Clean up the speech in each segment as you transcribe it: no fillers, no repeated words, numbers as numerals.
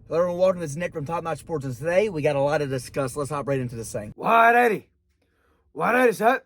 Hello everyone, welcome. This is Nick from Top Notch Sports, and today we got a lot to discuss. Let's hop right into this thing. 180. 180, set.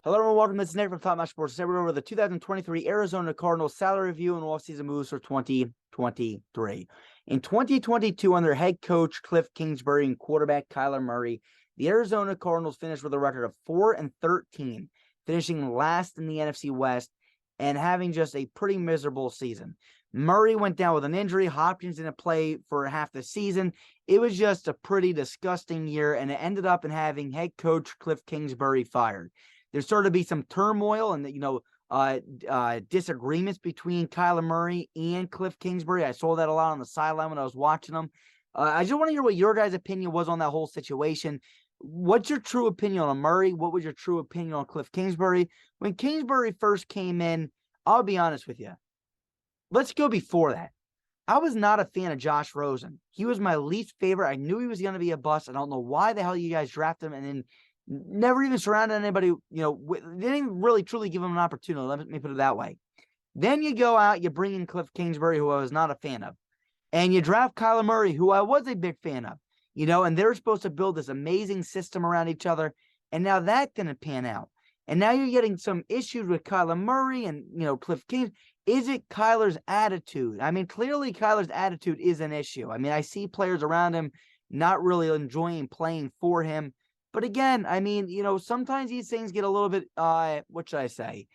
Hello everyone, welcome. This is Nick from Top Notch Sports. Today we're over the 2023 Arizona Cardinals salary review and offseason moves for 2023. In 2022, under head coach Cliff Kingsbury and quarterback Kyler Murray, the Arizona Cardinals finished with a record of 4-13, finishing last in the NFC West and having just a pretty miserable season. Murray went down with an injury. Hopkins didn't play for half the season. It was just a pretty disgusting year, and it ended up in having head coach Cliff Kingsbury fired. There started to be some turmoil and, disagreements between Kyler Murray and Cliff Kingsbury. I saw that a lot on the sideline when I was watching them. I just want to hear what your guys' opinion was on that whole situation. What's your true opinion on Murray? What was your true opinion on Cliff Kingsbury? When Kingsbury first came in, I'll be honest with you. Let's go before that. I was not a fan of Josh Rosen. He was my least favorite. I knew he was going to be a bust. I don't know why the hell you guys drafted him and then never even surrounded anybody, they didn't even really truly give him an opportunity. Let me put it that way. Then you go out, you bring in Cliff Kingsbury, who I was not a fan of, and you draft Kyler Murray, who I was a big fan of, and they're supposed to build this amazing system around each other, and now that didn't pan out. And now you're getting some issues with Kyler Murray and, Cliff Kingsbury. Is it Kyler's attitude? I mean, clearly Kyler's attitude is an issue. I mean, I see players around him not really enjoying playing for him. But again, I mean, sometimes these things get a little bit, what should I say?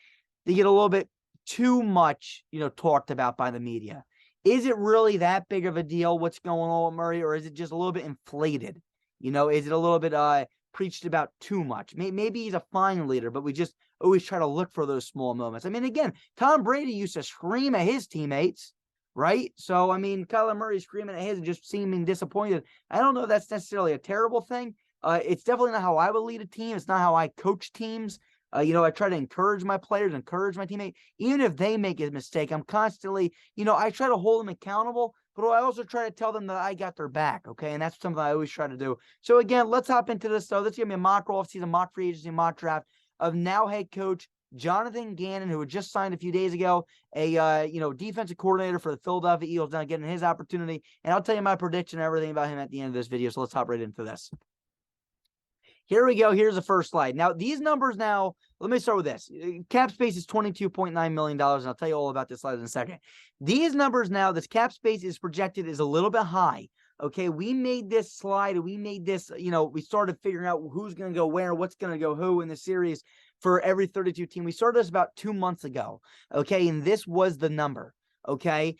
They get a little bit too much, talked about by the media. Is it really that big of a deal what's going on with Murray, or is it just a little bit inflated? Is it a little bit preached about too much? Maybe he's a fine leader, but we just always try to look for those small moments. I mean, again, Tom Brady used to scream at his teammates, right? So, I mean, Kyler Murray screaming at his and just seeming disappointed. I don't know if that's necessarily a terrible thing. It's definitely not how I would lead a team. It's not how I coach teams. I try to encourage my players, encourage my teammates. Even if they make a mistake, I'm constantly, I try to hold them accountable, but I also try to tell them that I got their back, okay? And that's something I always try to do. So, again, let's hop into this, though. This is going to be a mock offseason, mock free agency, mock draft of now head coach Jonathan Gannon, who had just signed a few days ago, a defensive coordinator for the Philadelphia Eagles, now getting his opportunity. And I'll tell you my prediction and everything about him at the end of this video, so let's hop right into this. Here we go. Here's the first slide. Now, these numbers now, let me start with this. Cap space is $22.9 million, and I'll tell you all about this slide in a second. These numbers now, this cap space is projected is a little bit high. Okay, we made this slide, and we made this, we started figuring out who's going to go where, what's going to go who in the series for every 32 team. We started this about 2 months ago, okay, and this was the number. Okay.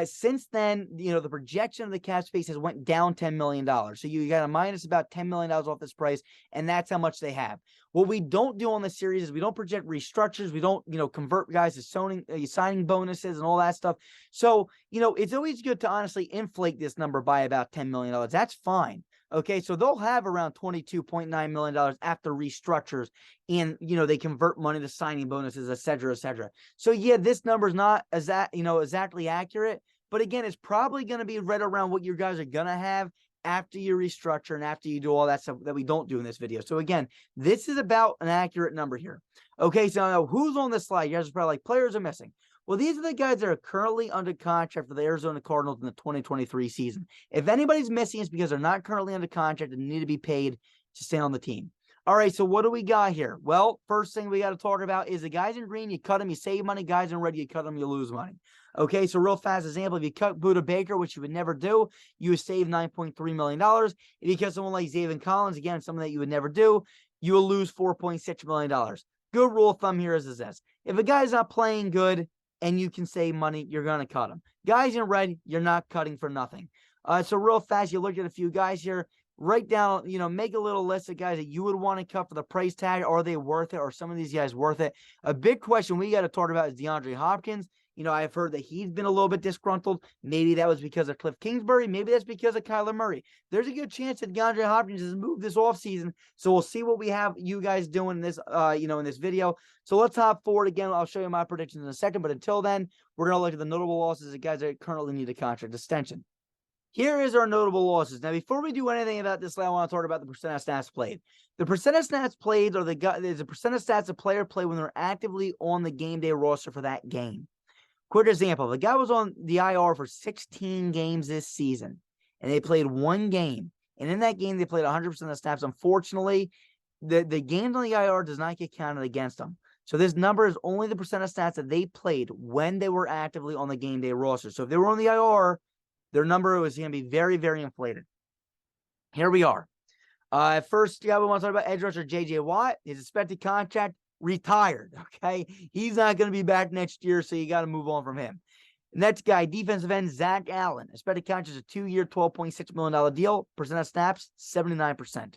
Since then, the projection of the cap space has went down $10 million. So you got to minus about $10 million off this price, and that's how much they have. What we don't do on this series is we don't project restructures. We don't, convert guys to signing bonuses and all that stuff. So, it's always good to honestly inflate this number by about $10 million. That's fine. Okay, so they'll have around $22.9 million after restructures, and they convert money to signing bonuses, et cetera, et cetera. So yeah, this number's not exactly accurate, but again, it's probably going to be right around what you guys are going to have after you restructure and after you do all that stuff that we don't do in this video. So again, this is about an accurate number here. Okay, so now who's on this slide? You guys are probably like, players are missing. Well, these are the guys that are currently under contract for the Arizona Cardinals in the 2023 season. If anybody's missing, it's because they're not currently under contract and need to be paid to stay on the team. All right, so what do we got here? Well, first thing we got to talk about is the guys in green, you cut them, you save money. Guys in red, you cut them, you lose money. Okay, so real fast example, if you cut Buda Baker, which you would never do, you would save $9.3 million. If you cut someone like Zaven Collins, again, something that you would never do, you will lose $4.6 million. Good rule of thumb here is this. If a guy's not playing good, and you can save money, you're going to cut them. Guys in red, you're not cutting for nothing. So real fast, you look at a few guys here, write down, make a little list of guys that you would want to cut for the price tag. Are they worth it? Are some of these guys worth it? A big question we got to talk about is DeAndre Hopkins. I've heard that he's been a little bit disgruntled. Maybe that was because of Cliff Kingsbury. Maybe that's because of Kyler Murray. There's a good chance that DeAndre Hopkins has moved this offseason. So we'll see what we have you guys doing in this, in this video. So let's hop forward again. I'll show you my predictions in a second. But until then, we're going to look at the notable losses of guys that currently need a contract extension. Here is our notable losses. Now, before we do anything about this, I want to talk about the percent of snaps played. The percent of snaps played is the percent of stats a player play when they're actively on the game day roster for that game. Quick example, the guy was on the IR for 16 games this season, and they played one game. And in that game, they played 100% of snaps. Unfortunately, the games on the IR does not get counted against them. So this number is only the percent of stats that they played when they were actively on the game day roster. So if they were on the IR, their number was going to be very, very inflated. Here we are. First guy we want to talk about, edge rusher J.J. Watt. His expected contract, retired, okay? He's not going to be back next year, so you got to move on from him. Next guy, defensive end Zach Allen. Expected contract is a 2-year, $12.6 million deal. Percent of snaps, 79%.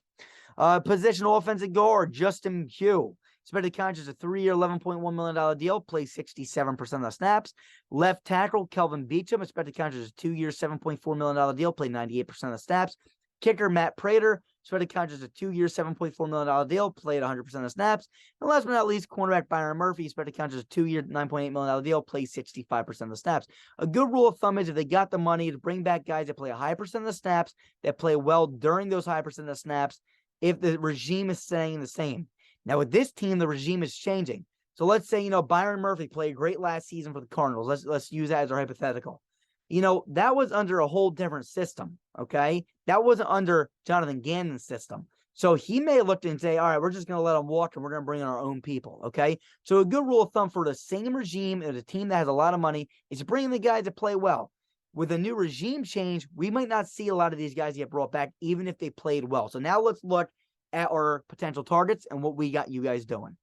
Position offensive guard, Justin Pugh. Expected contract is a 3-year, $11.1 million deal. Plays 67% of the snaps. Left tackle, Kelvin Beachum. Expected contract is a 2-year, $7.4 million deal. Played 98% of the snaps. Kicker, Matt Prater. Expected contract is a 2-year, $7.4 million deal. Played 100% of the snaps. And last but not least, cornerback Byron Murphy. Expected contract is a 2-year, $9.8 million deal. Plays 65% of the snaps. A good rule of thumb is if they got the money to bring back guys that play a high percent of the snaps, that play well during those high percent of the snaps, if the regime is staying the same. Now, with this team, the regime is changing. So let's say, Byron Murphy played great last season for the Cardinals. Let's use that as our hypothetical. That was under a whole different system, okay? That wasn't under Jonathan Gannon's system. So he may have looked and say, all right, we're just going to let him walk and we're going to bring in our own people, okay? So a good rule of thumb for the same regime as a team that has a lot of money is bringing the guys that play well. With a new regime change, we might not see a lot of these guys get brought back, even if they played well. So now let's look at our potential targets and what we got you guys doing.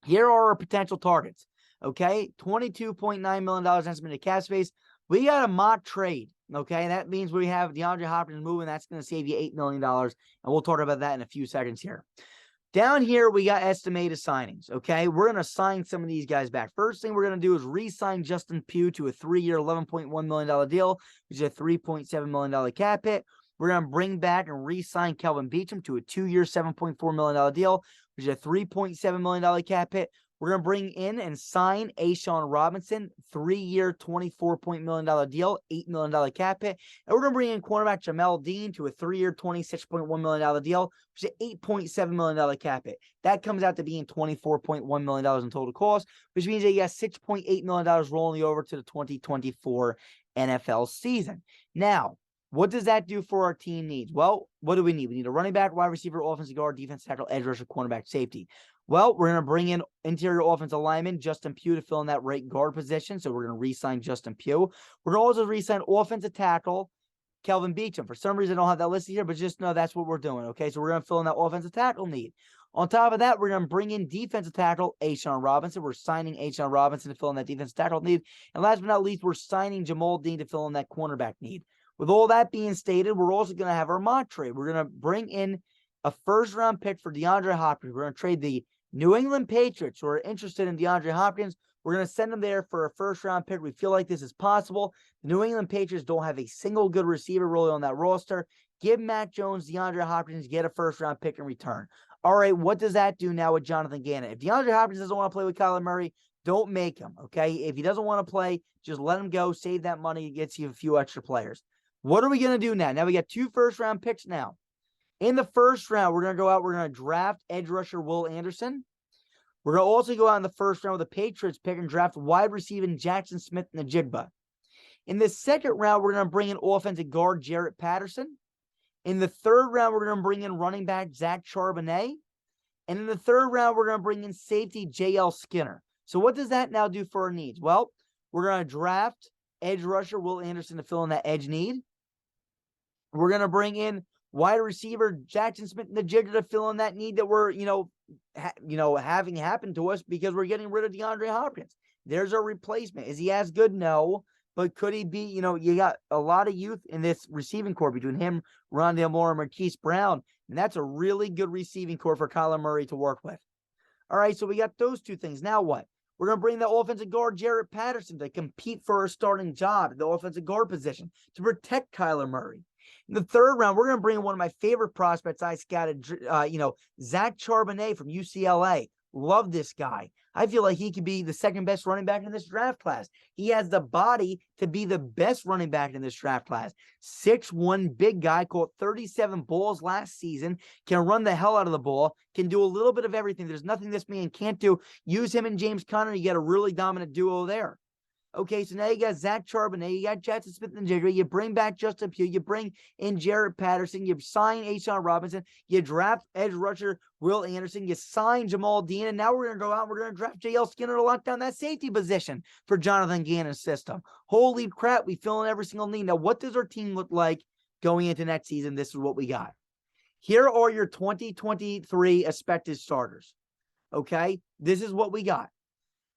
Here are our potential targets. Okay, $22.9 million estimated cap space. We got a mock trade. Okay, that means we have DeAndre Hopkins moving. That's going to save you $8 million. And we'll talk about that in a few seconds here. Down here, we got estimated signings. Okay, we're going to sign some of these guys back. First thing we're going to do is re-sign Justin Pugh to a 3-year, $11.1 million deal, which is a $3.7 million cap hit. We're going to bring back and re-sign Kelvin Beachum to a 2-year, $7.4 million deal, which is a $3.7 million cap hit. We're going to bring in and sign A'Shawn Robinson, 3-year, $24 million deal, $8 million cap hit. And we're going to bring in cornerback Jamel Dean to a 3-year, $26.1 million deal, which is an $8.7 million cap hit. That comes out to being $24.1 million in total cost, which means that you got $6.8 million rolling over to the 2024 NFL season. Now, what does that do for our team needs? Well, what do we need? We need a running back, wide receiver, offensive guard, defensive tackle, edge rusher, cornerback, safety. Well, we're going to bring in interior offensive lineman Justin Pugh to fill in that right guard position. So we're going to re-sign Justin Pugh. We're going to also re-sign offensive tackle Kelvin Beachum. For some reason, I don't have that listed here, but just know that's what we're doing. Okay, so we're going to fill in that offensive tackle need. On top of that, we're going to bring in defensive tackle A'Shawn Robinson. We're signing A'Shawn Robinson to fill in that defensive tackle need. And last but not least, we're signing Jamal Dean to fill in that cornerback need. With all that being stated, we're also going to have our mock trade. We're going to bring in a first-round pick for DeAndre Hopkins. We're going to trade the New England Patriots, who are interested in DeAndre Hopkins. We're going to send them there for a first-round pick. We feel like this is possible. The New England Patriots don't have a single good receiver really on that roster. Give Mac Jones, DeAndre Hopkins, get a first-round pick in return. All right, what does that do now with Jonathan Gannon? If DeAndre Hopkins doesn't want to play with Kyler Murray, don't make him, okay? If he doesn't want to play, just let him go. Save that money. It gets you a few extra players. What are we going to do now? Now we got 2 first-round picks now. In the first round, we're going to go out. We're going to draft edge rusher Will Anderson. We're going to also go out in the first round with the Patriots pick and draft wide receiver Jackson Smith-Njigba. In the second round, we're going to bring in offensive guard Jarrett Patterson. In the third round, we're going to bring in running back Zach Charbonnet. And in the third round, we're going to bring in safety J.L. Skinner. So what does that now do for our needs? Well, we're going to draft edge rusher Will Anderson to fill in that edge need. We're going to bring in wide receiver Jackson Smith-Njigba to fill in that need that we're, having happen to us because we're getting rid of DeAndre Hopkins. There's a replacement. Is he as good? No. But could he be, you got a lot of youth in this receiving core between him, Rondale Moore, and Marquise Brown. And that's a really good receiving core for Kyler Murray to work with. All right, so we got those two things. Now what? We're going to bring the offensive guard, Jarrett Patterson, to compete for a starting job at the offensive guard position to protect Kyler Murray. In the third round, we're going to bring in one of my favorite prospects I scouted, Zach Charbonnet from UCLA. Love this guy. I feel like he could be the second best running back in this draft class. He has the body to be the best running back in this draft class. 6'1", big guy, caught 37 balls last season, can run the hell out of the ball, can do a little bit of everything. There's nothing this man can't do. Use him and James Conner, you get a really dominant duo there. Okay, so now you got Zach Charbonnet, you got Jackson Smith-Njigba, you bring back Justin Pugh, you bring in Jarrett Patterson, you sign A'Shawn Robinson, you draft edge rusher Will Anderson, you sign Jamal Dean, and now we're going to go out and we're going to draft J.L. Skinner to lock down that safety position for Jonathan Gannon's system. Holy crap, we fill in every single need. Now, what does our team look like going into next season? This is what we got. Here are your 2023 expected starters. Okay, this is what we got.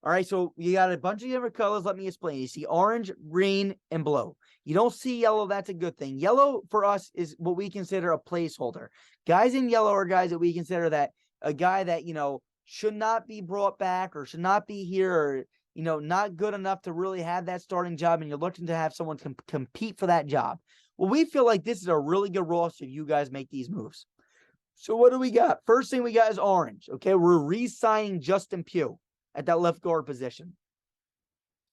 All right, so you got a bunch of different colors. Let me explain. You see orange, green, and blue. You don't see yellow. That's a good thing. Yellow for us is what we consider a placeholder. Guys in yellow are guys that we consider that a guy that, should not be brought back or should not be here or, not good enough to really have that starting job, and you're looking to have someone compete for that job. Well, we feel like this is a really good roster if you guys make these moves. So what do we got? First thing we got is orange. Okay, we're re-signing Justin Pugh at that left guard position.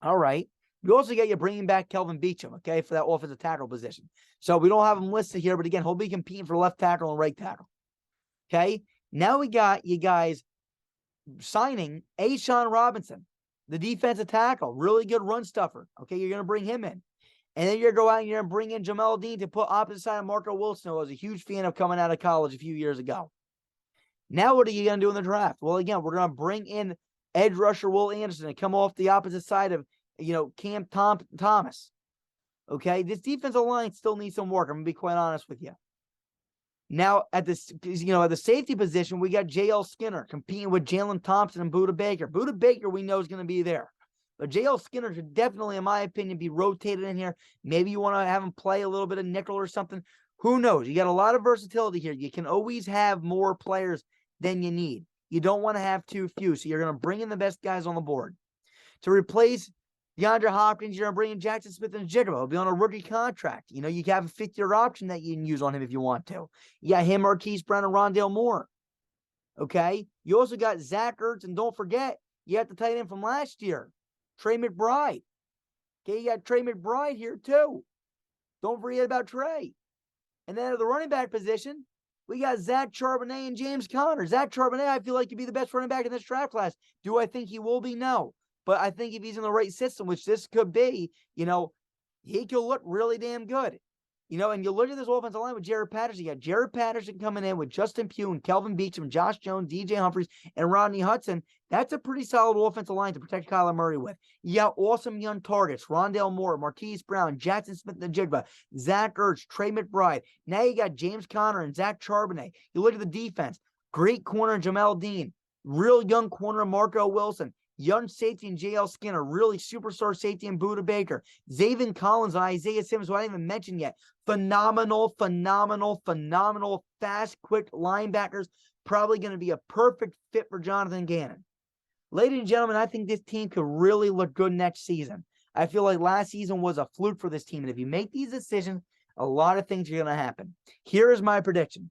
All right. We also get you bringing back Kelvin Beachum, okay, for that offensive tackle position. So we don't have him listed here, but again, he'll be competing for left tackle and right tackle. Okay. Now we got you guys signing A'Shawn Robinson, the defensive tackle, really good run stuffer. Okay. You're going to bring him in. And then you're going to go out and you're going to bring in Jamal Dean to put opposite side of Marco Wilson, who I was a huge fan of coming out of college a few years ago. Now what are you going to do in the draft? Well, again, we're going to bring in edge rusher Will Anderson and come off the opposite side of, Cam Thomas. Okay, this defensive line still needs some work. I'm going to be quite honest with you. Now, at this, at the safety position, we got J.L. Skinner competing with Jalen Thompson and Budda Baker. Budda Baker, we know, is going to be there. But J.L. Skinner should definitely, in my opinion, be rotated in here. Maybe you want to have him play a little bit of nickel or something. Who knows? You got a lot of versatility here. You can always have more players than you need. You don't want to have too few, so you're going to bring in the best guys on the board. To replace DeAndre Hopkins, you're going to bring in Jackson Smith-Njigba. He'll be on a rookie contract. You can have a fifth-year option that you can use on him if you want to. You got him, Marquise Brown, and Rondale Moore. Okay? You also got Zach Ertz, and don't forget, you have the tight end from last year, Trey McBride. Okay, you got Trey McBride here, too. Don't forget about Trey. And then at the running back position, we got Zach Charbonnet and James Conner. Zach Charbonnet, I feel like, could be the best running back in this draft class. Do I think he will be? No. But I think if he's in the right system, which this could be, he could look really damn good. And you look at this offensive line with Jarrett Patterson. You got Jarrett Patterson coming in with Justin Pugh and Kelvin Beachum and Josh Jones, DJ Humphries, and Rodney Hudson. That's a pretty solid offensive line to protect Kyler Murray with. You got awesome young targets, Rondale Moore, Marquise Brown, Jackson Smith-Njigba, Zach Ertz, Trey McBride. Now you got James Conner and Zach Charbonnet. You look at the defense. Great corner, Jamal Dean. Real young corner, Marco Wilson. Young safety and J.L. Skinner, really superstar safety and Budda Baker. Zaven Collins and Isaiah Simmons, who I didn't even mention yet. Phenomenal, fast, quick linebackers. Probably going to be a perfect fit for Jonathan Gannon. Ladies and gentlemen, I think this team could really look good next season. I feel like last season was a fluke for this team. And if you make these decisions, a lot of things are going to happen. Here is my prediction.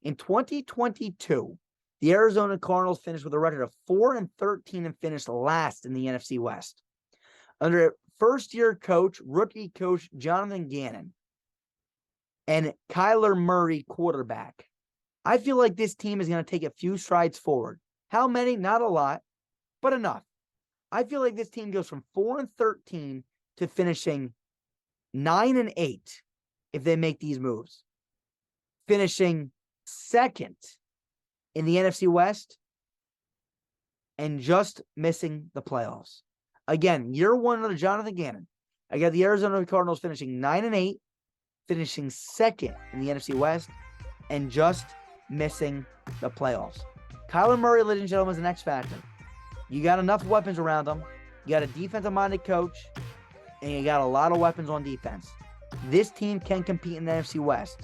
In 2022, the Arizona Cardinals finished with a record of 4-13 and finished last in the NFC West. Under first-year coach, rookie coach Jonathan Gannon, and Kyler Murray quarterback, I feel like this team is going to take a few strides forward. How many? Not a lot, but enough. I feel like this team goes from 4-13 to finishing 9-8 if they make these moves. Finishing second in the NFC West and just missing the playoffs. Again, year one under Jonathan Gannon. I got the Arizona Cardinals finishing 9-8, finishing second in the NFC West, and just missing the playoffs. Kyler Murray, ladies and gentlemen, is an X factor. You got enough weapons around him. You got a defensive-minded coach, and you got a lot of weapons on defense. This team can compete in the NFC West.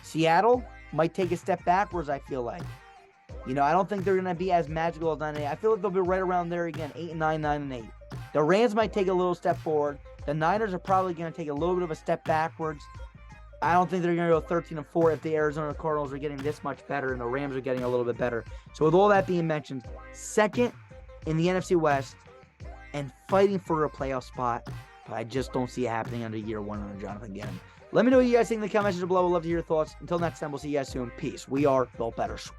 Seattle might take a step backwards, I feel like. I don't think they're going to be as magical as 9-8. I feel like they'll be right around there again, 8-9, 9-8. The Rams might take a little step forward. The Niners are probably going to take a little bit of a step backwards. I don't think they're going to go 13-4 if the Arizona Cardinals are getting this much better and the Rams are getting a little bit better. So with all that being mentioned, second in the NFC West and fighting for a playoff spot, but I just don't see it happening under year one under Jonathan Gannon. Let me know what you guys think in the comment section below. We'd love to hear your thoughts. Until next time, we'll see you guys soon. Peace. We are the Betters.